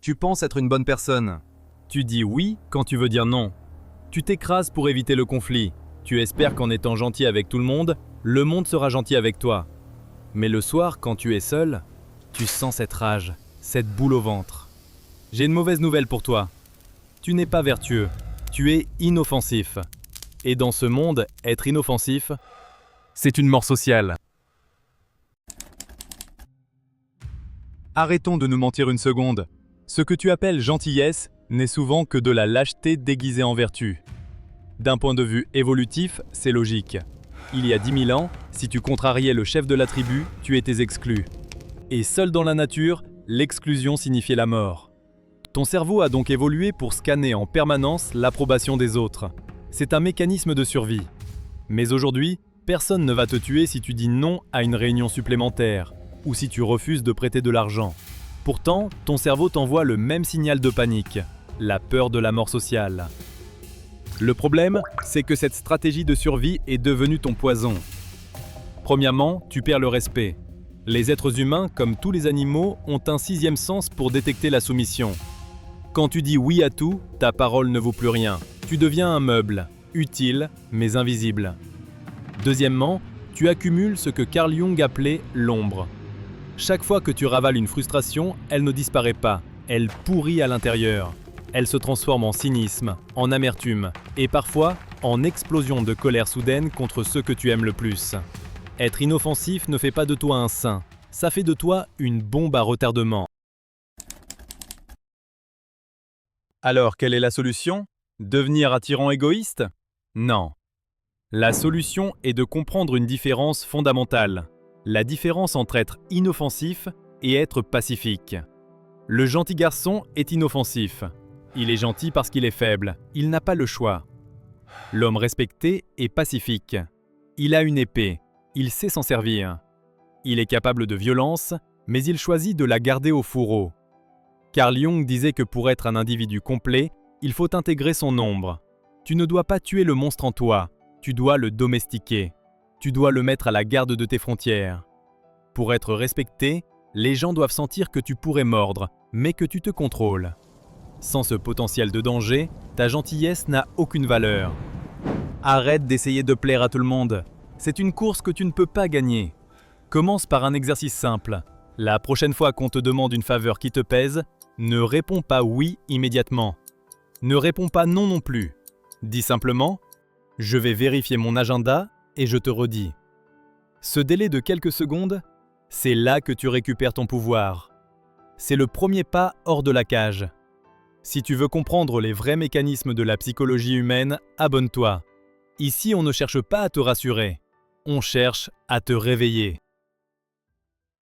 Tu penses être une bonne personne. Tu dis oui quand tu veux dire non. Tu t'écrases pour éviter le conflit. Tu espères qu'en étant gentil avec tout le monde sera gentil avec toi. Mais le soir, quand tu es seul, tu sens cette rage, cette boule au ventre. J'ai une mauvaise nouvelle pour toi. Tu n'es pas vertueux, tu es inoffensif. Et dans ce monde, être inoffensif, c'est une mort sociale. Arrêtons de nous mentir une seconde. Ce que tu appelles gentillesse n'est souvent que de la lâcheté déguisée en vertu. D'un point de vue évolutif, c'est logique. Il y a 10 000 ans, si tu contrariais le chef de la tribu, tu étais exclu. Et seul dans la nature, l'exclusion signifiait la mort. Ton cerveau a donc évolué pour scanner en permanence l'approbation des autres. C'est un mécanisme de survie. Mais aujourd'hui, personne ne va te tuer si tu dis non à une réunion supplémentaire ou si tu refuses de prêter de l'argent. Pourtant, ton cerveau t'envoie le même signal de panique, la peur de la mort sociale. Le problème, c'est que cette stratégie de survie est devenue ton poison. Premièrement, tu perds le respect. Les êtres humains, comme tous les animaux, ont un sixième sens pour détecter la soumission. Quand tu dis oui à tout, ta parole ne vaut plus rien. Tu deviens un meuble, utile mais invisible. Deuxièmement, tu accumules ce que Carl Jung appelait l'ombre. Chaque fois que tu ravales une frustration, elle ne disparaît pas, elle pourrit à l'intérieur. Elle se transforme en cynisme, en amertume et parfois en explosion de colère soudaine contre ceux que tu aimes le plus. Être inoffensif ne fait pas de toi un saint, ça fait de toi une bombe à retardement. Alors, quelle est la solution ? Devenir un tyran égoïste ? Non. La solution est de comprendre une différence fondamentale. La différence entre être inoffensif et être pacifique. Le gentil garçon est inoffensif. Il est gentil parce qu'il est faible. Il n'a pas le choix. L'homme respecté est pacifique. Il a une épée. Il sait s'en servir. Il est capable de violence, mais il choisit de la garder au fourreau. Carl Jung disait que pour être un individu complet, il faut intégrer son ombre. Tu ne dois pas tuer le monstre en toi, tu dois le domestiquer. Tu dois le mettre à la garde de tes frontières. Pour être respecté, les gens doivent sentir que tu pourrais mordre, mais que tu te contrôles. Sans ce potentiel de danger, ta gentillesse n'a aucune valeur. Arrête d'essayer de plaire à tout le monde. C'est une course que tu ne peux pas gagner. Commence par un exercice simple. La prochaine fois qu'on te demande une faveur qui te pèse, ne réponds pas oui immédiatement. Ne réponds pas non non plus. Dis simplement « Je vais vérifier mon agenda et je te redis ». Ce délai de quelques secondes, c'est là que tu récupères ton pouvoir. C'est le premier pas hors de la cage. Si tu veux comprendre les vrais mécanismes de la psychologie humaine, abonne-toi. Ici, on ne cherche pas à te rassurer, on cherche à te réveiller.